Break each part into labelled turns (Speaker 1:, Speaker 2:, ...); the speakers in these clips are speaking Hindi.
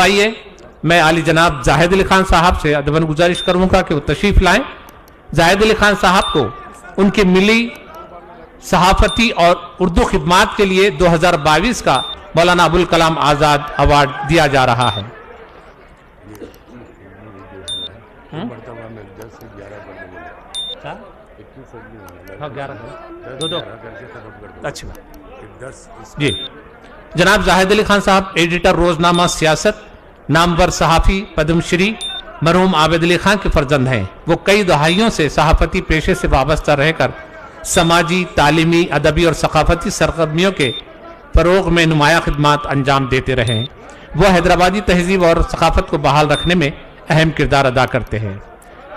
Speaker 1: आइए मैं आली जनाब जाहिद अली खान साहब से अदबन गुजारिश करूंगा कि वो तशरीफ लाएं। जाहिद अली खान साहब को उनकी मिली सहाफती और उर्दू खिदमात के लिए 2022 का मौलाना अबुल कलाम आजाद अवार्ड दिया जा रहा है। अच्छी बात जी। जनाब जाहिद अली खान साहब एडिटर रोजनामा सियासत, नामवर सहाफी, पद्मश्री मरहूम आबिद अली खान के फर्जंद हैं। वो कई दहाइयों से सहाफती पेशे से वाबस्ता रहकर समाजी, तालीमी, अदबी और सकाफती सरगर्मियों के फरोग में नुमाया खिदमात अंजाम देते रहे हैं। वो हैदराबादी तहजीब और सकाफत को बहाल रखने में अहम किरदार अदा करते हैं।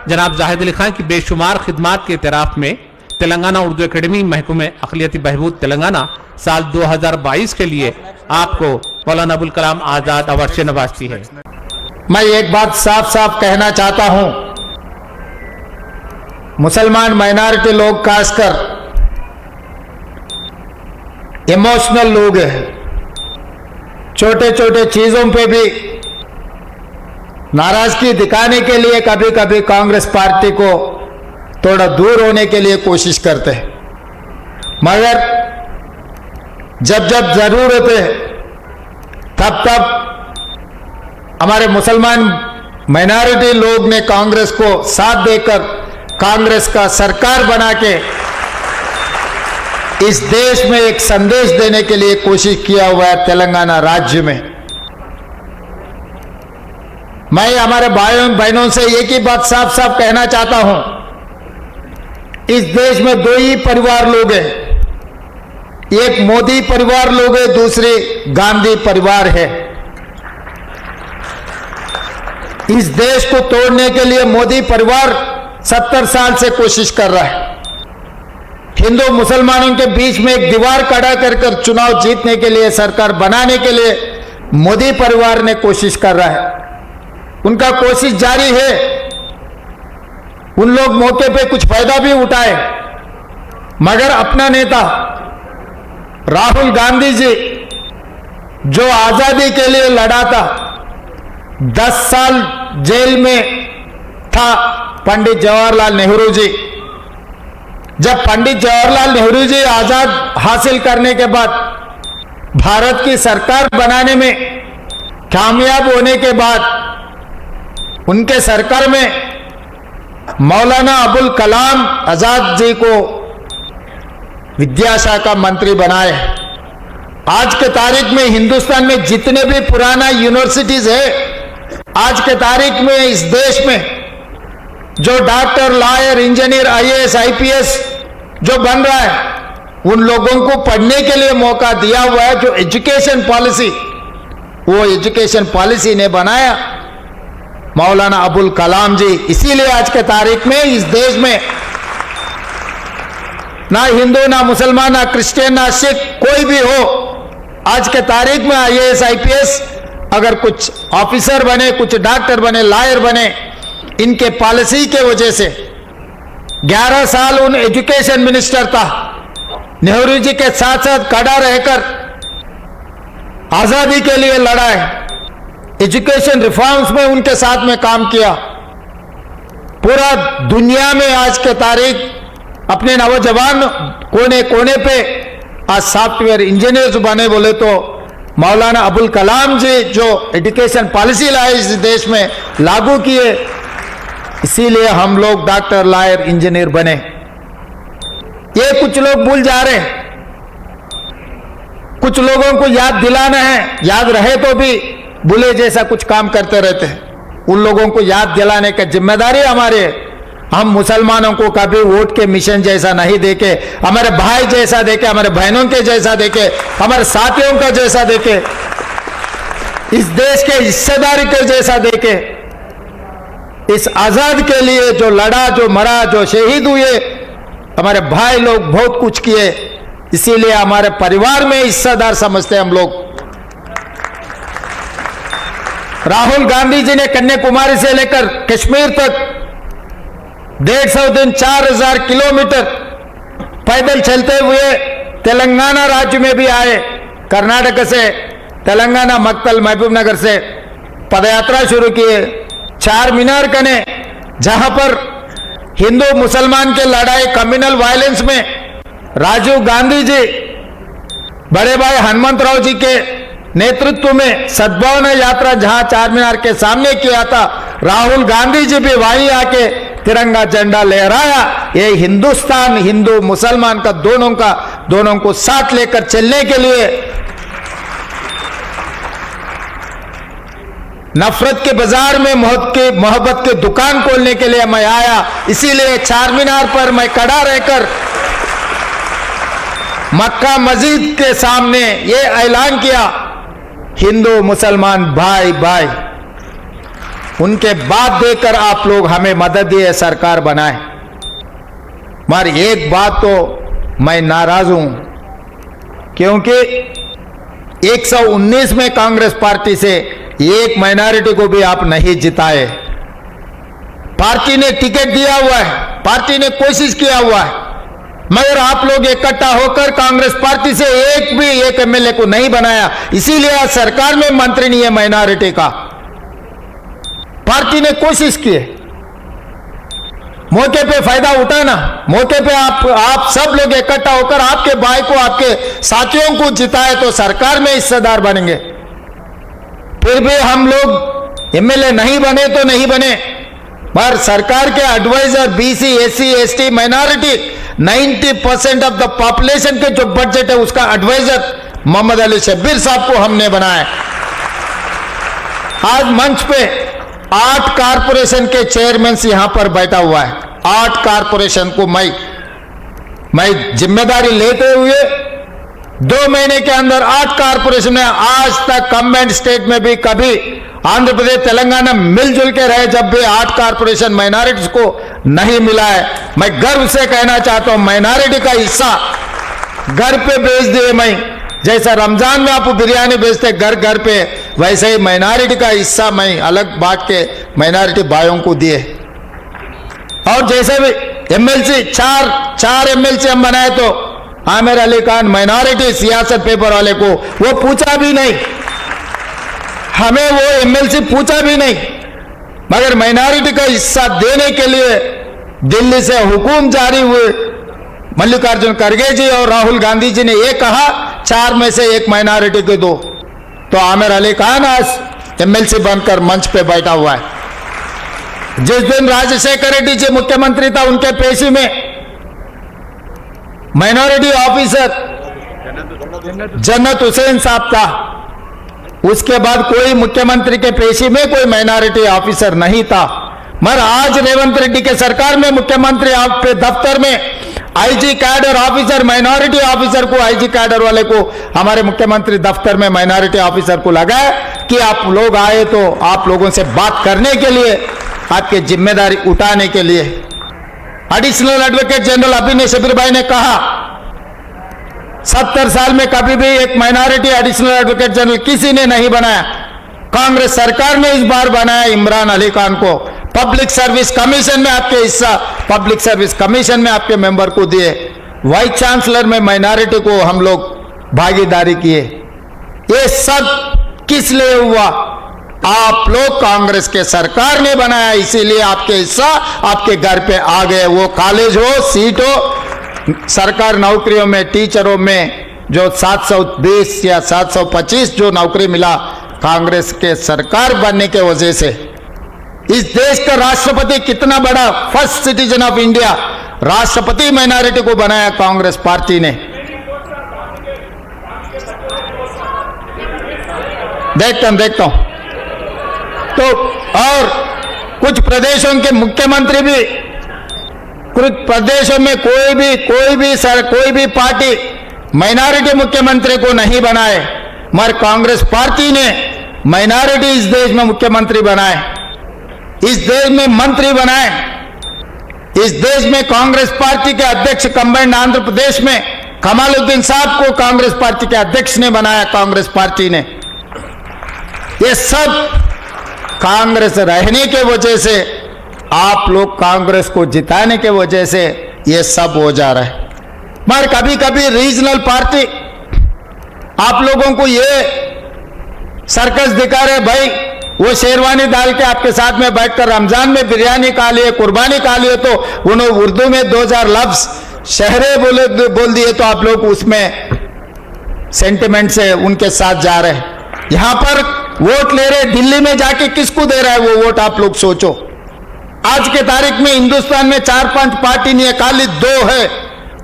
Speaker 1: जनाब जाहिद अली खान की बेशुमार खिदमात के इतराफ में तेलंगाना उर्दू अकेडमी महकूमे अक़लियती बहबूद तेलंगाना साल 2022 के लिए आपको मौलाना अबुल कलाम आजाद अवार्ड से नवाजती है।
Speaker 2: मैं एक बात साफ साफ कहना चाहता हूं, मुसलमान माइनॉरिटी लोग खासकर इमोशनल लोग हैं। छोटे छोटे चीजों पे भी नाराजगी दिखाने के लिए कभी कभी कांग्रेस पार्टी को थोड़ा दूर होने के लिए कोशिश करते हैं, मगर जब जब जरूरत है तब तब हमारे मुसलमान माइनॉरिटी लोग ने कांग्रेस को साथ देकर कांग्रेस का सरकार बना के इस देश में एक संदेश देने के लिए कोशिश किया हुआ है। तेलंगाना राज्य में मैं हमारे भाइयों बहनों से एक ही बात साफ साफ कहना चाहता हूं, इस देश में दो ही परिवार लोग हैं, एक मोदी परिवार लोग है, दूसरे गांधी परिवार है। इस देश को तोड़ने के लिए मोदी परिवार 70 साल से कोशिश कर रहा है। हिंदू मुसलमानों के बीच में एक दीवार खड़ा कर चुनाव जीतने के लिए, सरकार बनाने के लिए मोदी परिवार ने कोशिश कर रहा है। उनका कोशिश जारी है। उन लोग मौके पे कुछ फायदा भी उठाए, मगर अपना नेता राहुल गांधी जी जो आजादी के लिए लड़ा था, 10 साल जेल में था पंडित जवाहरलाल नेहरू जी। जब पंडित जवाहरलाल नेहरू जी आजाद हासिल करने के बाद भारत की सरकार बनाने में कामयाब होने के बाद उनके सरकार में मौलाना अबुल कलाम आजाद जी को विद्याशाखा मंत्री बनाए। आज के तारीख में हिंदुस्तान में जितने भी पुराना यूनिवर्सिटीज है, आज के तारीख में इस देश में जो doctor, lawyer, engineer, IAS, IPS जो बन रहा है, उन लोगों को पढ़ने के लिए मौका दिया हुआ है। जो एजुकेशन पॉलिसी, वो एजुकेशन पॉलिसी ने बनाया मौलाना अबुल कलाम जी। इसीलिए आज के तारीख में इस देश में ना हिंदू, ना मुसलमान, ना क्रिश्चियन, ना सिख, कोई भी हो, आज के तारीख में आईएएस, आईपीएस अगर कुछ ऑफिसर बने, कुछ डॉक्टर बने, लॉयर बने, इनके पॉलिसी के वजह से 11 साल उन एजुकेशन मिनिस्टर था, नेहरू जी के साथ साथ खड़ा रहकर आजादी के लिए लड़ा है। एजुकेशन रिफॉर्म्स में उनके साथ में काम किया। पूरा दुनिया में आज के तारीख अपने नौजवान कोने कोने पे आज सॉफ्टवेयर इंजीनियर्स बने बोले तो मौलाना अबुल कलाम जी जो एजुकेशन पॉलिसी लाए इस देश में लागू किए, इसीलिए हम लोग डॉक्टर, लॉयर, इंजीनियर बने। ये कुछ लोग भूल जा रहे हैं, कुछ लोगों को याद दिलाना है, याद रहे तो भी बुले जैसा कुछ काम करते रहते हैं। उन लोगों को याद दिलाने का जिम्मेदारी हमारी है। हम मुसलमानों को कभी वोट के मिशन जैसा नहीं देखे, हमारे भाई जैसा देखे, हमारे बहनों के जैसा देखे, हमारे साथियों का जैसा देखे, इस देश के हिस्सेदारी के जैसा देखे। इस आजाद के लिए जो लड़ा, जो मरा, जो शहीद हुए, हमारे भाई लोग बहुत कुछ किए, इसीलिए हमारे परिवार में हिस्सेदार समझते हम लोग। राहुल गांधी जी ने कन्याकुमारी से लेकर कश्मीर तक 150 दिन 4000 किलोमीटर पैदल चलते हुए तेलंगाना राज्य में भी आए। कर्नाटक से तेलंगाना, मक्तल, महबूब नगर से पदयात्रा शुरू किए, चार मीनार कने, जहां पर हिंदू मुसलमान के लड़ाई कम्युनल वायलेंस में राजीव गांधी जी, बड़े भाई हनुमंतराव जी के नेतृत्व में सद्भावना यात्रा जहां चार मीनार के सामने किया था, राहुल गांधी जी भी वहीं आके तिरंगा झंडा लहराया। ये हिंदुस्तान हिंदू मुसलमान का दोनों को साथ लेकर चलने के लिए, नफरत के बाजार में मोहब्बत की दुकान खोलने के लिए मैं आया। इसीलिए चार मीनार पर मैं खड़ा रहकर मक्का मस्जिद के सामने ये ऐलान किया, हिंदू मुसलमान भाई भाई। उनके बात देकर आप लोग हमें मदद दिए, सरकार बनाए। मगर एक बात तो मैं नाराज हूं, क्योंकि 119 में कांग्रेस पार्टी से एक माइनॉरिटी को भी आप नहीं जिताए। पार्टी ने टिकट दिया हुआ है, पार्टी ने कोशिश किया हुआ है, मगर आप लोग इकट्ठा होकर कांग्रेस पार्टी से एक एमएलए को नहीं बनाया। इसीलिए आज सरकार में मंत्री नहीं है माइनॉरिटी का। पार्टी ने कोशिश की, मौके पे फायदा उठाना, मौके पे आप सब लोग इकट्ठा होकर आपके भाई को, आपके साथियों को जिताए तो सरकार में हिस्सेदार बनेंगे। फिर भी हम लोग एमएलए नहीं बने तो नहीं बने, पर सरकार के advisor BC, SC, ST, minority 90% of the population के जो बजट है उसका एडवाइजर मोहम्मद अली शब्बीर साहब को हमने बनाया। आज मंच पे 8 कारपोरेशन के चेयरमैन यहां पर बैठा हुआ है। 8 कारपोरेशन को मैं जिम्मेदारी लेते हुए 2 महीने के अंदर 8 कारपोरेशन में, आज तक कमेंट स्टेट में भी कभी आंध्र प्रदेश तेलंगाना मिलजुल के रहे, जब भी 8 कारपोरेशन माइनॉरिटीज को नहीं मिला है। मैं गर्व से कहना चाहता हूं, माइनॉरिटी का हिस्सा घर पे भेज दिए। मैं जैसा रमजान में आप बिरयानी भेजते घर घर पे, वैसे ही माइनॉरिटी का हिस्सा मैं अलग बांट के माइनॉरिटी भाइयों को दिए। और जैसे भी एमएलसी, चार एमएलसी हम बनाए, तो आमिर अली खान माइनॉरिटी सियासत पेपर वाले को वो पूछा भी नहीं, हमें वो एमएलसी पूछा भी नहीं, मगर माइनॉरिटी का हिस्सा देने के लिए दिल्ली से हुकुम जारी हुए। मल्लिकार्जुन खड़गे जी और राहुल गांधी जी ने ये कहा 4 में से 1 माइनॉरिटी को दो, तो आमिर अली खान आज एमएलसी बनकर मंच पे बैठा हुआ है। जिस दिन राजशेखर रेड्डी जी मुख्यमंत्री था, उनके पेशी में माइनॉरिटी ऑफिसर जन्नत हुसैन साहब था। उसके बाद कोई मुख्यमंत्री के पेशी में कोई माइनॉरिटी ऑफिसर नहीं था। मगर आज रेवंत रेड्डी के सरकार में मुख्यमंत्री आपके दफ्तर में IG cadre officer, minority officer को, आईजी कैडर वाले को हमारे मुख्यमंत्री दफ्तर में माइनॉरिटी ऑफिसर को लगाया कि आप लोग आए तो आप लोगों से बात करने के लिए, आपकी जिम्मेदारी उठाने के लिए। एडिशनल एडवोकेट जनरल अभिनय शबीर भाई ने कहा 70 साल में कभी भी एक माइनॉरिटी एडिशनल एडवोकेट जनरल किसी ने नहीं बनाया। कांग्रेस सरकार ने इस बार बनाया इमरान अली खान को। पब्लिक सर्विस कमीशन में आपके हिस्सा, पब्लिक सर्विस कमीशन में आपके मेंबर को दिए। वाइस चांसलर में माइनॉरिटी को हम लोग भागीदारी किए। ये सब किस लिए हुआ? आप लोग कांग्रेस के सरकार ने बनाया, इसीलिए आपके हिस्सा आपके घर पे आ गए। वो कॉलेज हो, सीट हो, सरकार नौकरियों में, टीचरों में जो 720 या 725 जो नौकरी मिला कांग्रेस के सरकार बनने के वजह से। इस देश का राष्ट्रपति कितना बड़ा, फर्स्ट सिटीजन ऑफ इंडिया, राष्ट्रपति माइनॉरिटी को बनाया कांग्रेस पार्टी ने। देखता हूं तो, और कुछ प्रदेशों के मुख्यमंत्री भी, कुछ प्रदेशों में कोई भी पार्टी माइनॉरिटी मुख्यमंत्री को नहीं बनाए, मगर कांग्रेस पार्टी ने माइनॉरिटी इस देश में मुख्यमंत्री बनाए, इस देश में मंत्री बनाए। इस देश में कांग्रेस पार्टी के अध्यक्ष कंबाइंड आंध्र प्रदेश में कमालुद्दीन साहब को कांग्रेस पार्टी के अध्यक्ष ने बनाया, कांग्रेस पार्टी ने। ये सब कांग्रेस रहने के वजह से, आप लोग कांग्रेस को जिताने के वजह से ये सब हो जा रहा है। मगर कभी कभी रीजनल पार्टी आप लोगों को ये सर्कस दिखा रहे, भाई वो शेरवानी डाल के आपके साथ में बैठकर रमजान में बिरयानी खा लिए, कुर्बानी खा लिए, तो उन्होंने उर्दू में 2000 लफ्ज शहरे बोल दिए, तो आप लोग उसमें सेंटिमेंट से उनके साथ जा रहे हैं। यहां पर वोट ले रहे, दिल्ली में जाके किसको दे रहा है वो वोट, आप लोग सोचो। आज के तारीख में हिंदुस्तान में 4-5 पार्टी नहीं है, खाली 2 है।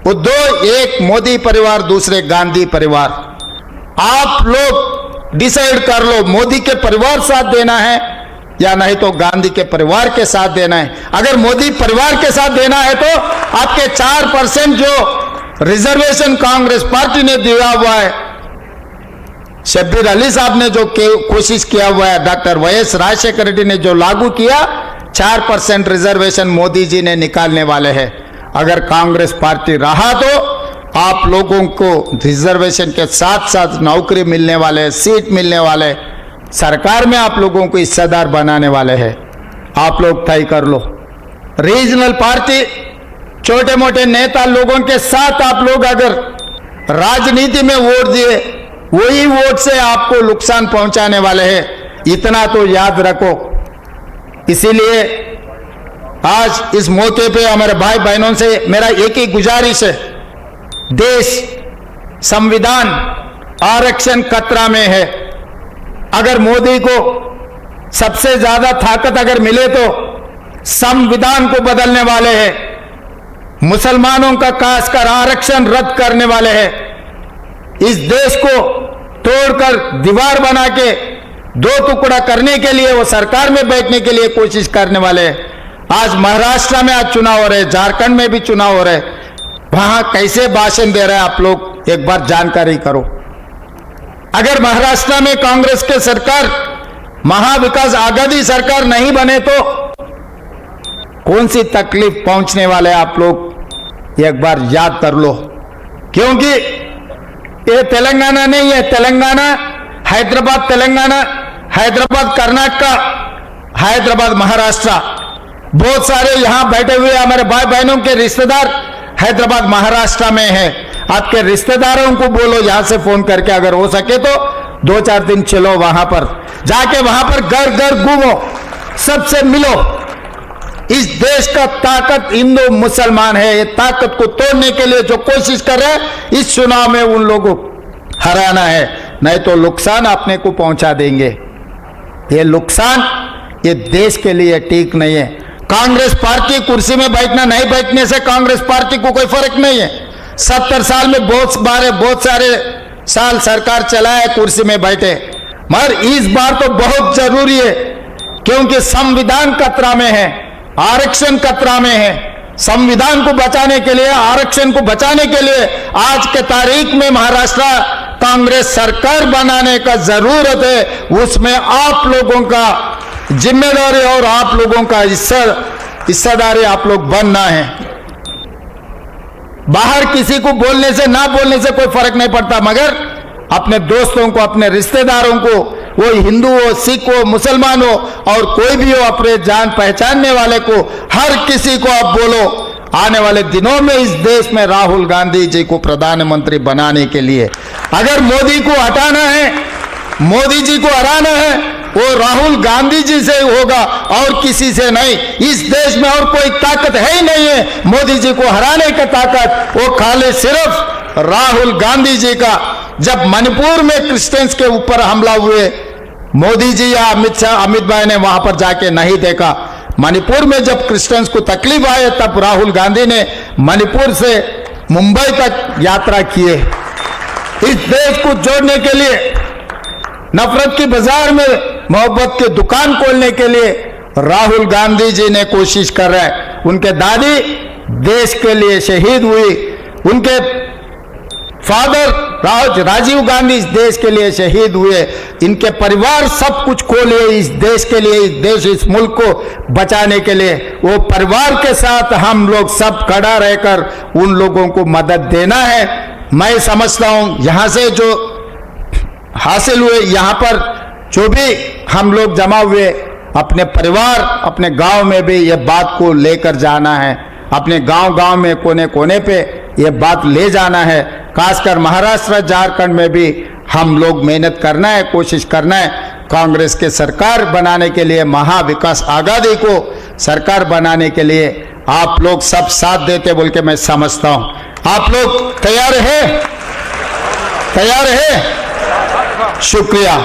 Speaker 2: वो 2, एक मोदी परिवार, दूसरे गांधी परिवार। आप लोग डिसाइड कर लो, मोदी के परिवार साथ देना है या नहीं तो गांधी के परिवार के साथ देना है। अगर मोदी परिवार के साथ देना है तो आपके 4% जो रिजर्वेशन कांग्रेस पार्टी ने दिया हुआ है, शब्बीर अली साहब ने जो कोशिश किया हुआ है, डॉक्टर वाईएस राजशेखर रेड्डी ने जो लागू किया, 4% रिजर्वेशन मोदी जी ने निकालने वाले हैं। अगर कांग्रेस पार्टी रहा तो आप लोगों को रिजर्वेशन के साथ साथ नौकरी मिलने वाले, सीट मिलने वाले, सरकार में आप लोगों को हिस्सेदार बनाने वाले हैं। आप लोग तय कर लो। रीजनल पार्टी, छोटे मोटे नेता लोगों के साथ आप लोग अगर राजनीति में वोट दिए, वही वोट से आपको नुकसान पहुंचाने वाले हैं, इतना तो याद रखो। इसीलिए आज इस मौके पे हमारे भाई बहनों से मेरा एक ही गुजारिश है, देश, संविधान, आरक्षण खतरा में है। अगर मोदी को सबसे ज्यादा ताकत अगर मिले तो संविधान को बदलने वाले हैं, मुसलमानों का खासकर आरक्षण रद्द करने वाले हैं, इस देश को तोड़कर दीवार बना के 2 टुकड़ा करने के लिए, वो सरकार में बैठने के लिए कोशिश करने वाले हैं। आज महाराष्ट्र में आज चुनाव हो रहे, झारखंड में भी चुनाव हो रहे, वहां कैसे भाषण दे रहे हैं आप लोग एक बार जानकारी करो। अगर महाराष्ट्र में कांग्रेस के सरकार, महाविकास आघाड़ी सरकार नहीं बने तो कौन सी तकलीफ पहुंचने वाले आप लोग एक बार याद कर लो। क्योंकि ये तेलंगाना नहीं है, तेलंगाना, हैदराबाद तेलंगाना, हैदराबाद कर्नाटका, हैदराबाद महाराष्ट्र, बहुत सारे यहां बैठे हुए हमारे भाई बहनों के रिश्तेदार हैदराबाद महाराष्ट्र में है। आपके रिश्तेदारों को बोलो यहां से फोन करके, अगर हो सके तो 2-4 दिन चलो वहां पर, जाके वहां पर घर घर घूमो, सबसे मिलो। इस देश का ताकत हिंदू मुसलमान है। ये ताकत को तोड़ने के लिए जो कोशिश कर रहे हैं, इस चुनाव में उन लोगों को हराना है, नहीं तो नुकसान अपने को पहुंचा देंगे। ये नुकसान ये देश के लिए ठीक नहीं है। कांग्रेस पार्टी कुर्सी में बैठना नहीं बैठने से कांग्रेस पार्टी को कोई फर्क नहीं है। 70 साल में बहुत सारे साल सरकार चलाए, कुर्सी में बैठे, मगर इस बार तो बहुत जरूरी है, क्योंकि संविधान खतरा में है, आरक्षण खतरा में है। संविधान को बचाने के लिए, आरक्षण को बचाने के लिए आज के तारीख में महाराष्ट्र कांग्रेस सरकार बनाने का जरूरत है। उसमें आप लोगों का जिम्मेदारी और आप लोगों का हिस्सेदारी आप लोग बनना है। बाहर किसी को बोलने से ना बोलने से कोई फर्क नहीं पड़ता, मगर अपने दोस्तों को, अपने रिश्तेदारों को, वो हिंदू हो, सिख हो, मुसलमान हो और कोई भी हो, अपने जान पहचानने वाले को, हर किसी को आप बोलो, आने वाले दिनों में इस देश में राहुल गांधी जी को प्रधानमंत्री बनाने के लिए, अगर मोदी को हटाना है, मोदी जी को हराना है, वो राहुल गांधी जी से होगा और किसी से नहीं। इस देश में और कोई ताकत है ही नहीं है मोदी जी को हराने की ताकत, वो खाली सिर्फ राहुल गांधी जी का। जब मणिपुर में क्रिश्चियंस के ऊपर हमला हुए, मोदी जी या अमित भाई ने वहां पर जाके नहीं देखा। मणिपुर में जब क्रिश्चियंस को तकलीफ आए, तब राहुल गांधी ने मणिपुर से मुंबई तक यात्रा किए। इस देश को जोड़ने के लिए, नफरत की बाजार में मोहब्बत की दुकान खोलने के लिए राहुल गांधी जी ने कोशिश कर रहे हैं। उनके दादी देश के लिए शहीद हुई, उनके फादर राजीव गांधी इस देश के लिए शहीद हुए, इनके परिवार सब कुछ खो लिए इस देश के लिए, इस देश, इस मुल्क को बचाने के लिए। वो परिवार के साथ हम लोग सब खड़ा रहकर उन लोगों को मदद देना है। मैं समझता हूं यहां से जो हासिल हुए, यहां पर जो भी हम लोग जमा हुए, अपने परिवार, अपने गांव में भी ये बात को लेकर जाना है। अपने गांव में कोने कोने पे ये बात ले जाना है। खासकर महाराष्ट्र, झारखंड में भी हम लोग मेहनत करना है, कोशिश करना है। कांग्रेस के सरकार बनाने के लिए, महाविकास आघाड़ी को सरकार बनाने के लिए आप लोग सब साथ देते बोल के मैं समझता हूं। आप लोग तैयार है? तैयार है? शुक्रिया।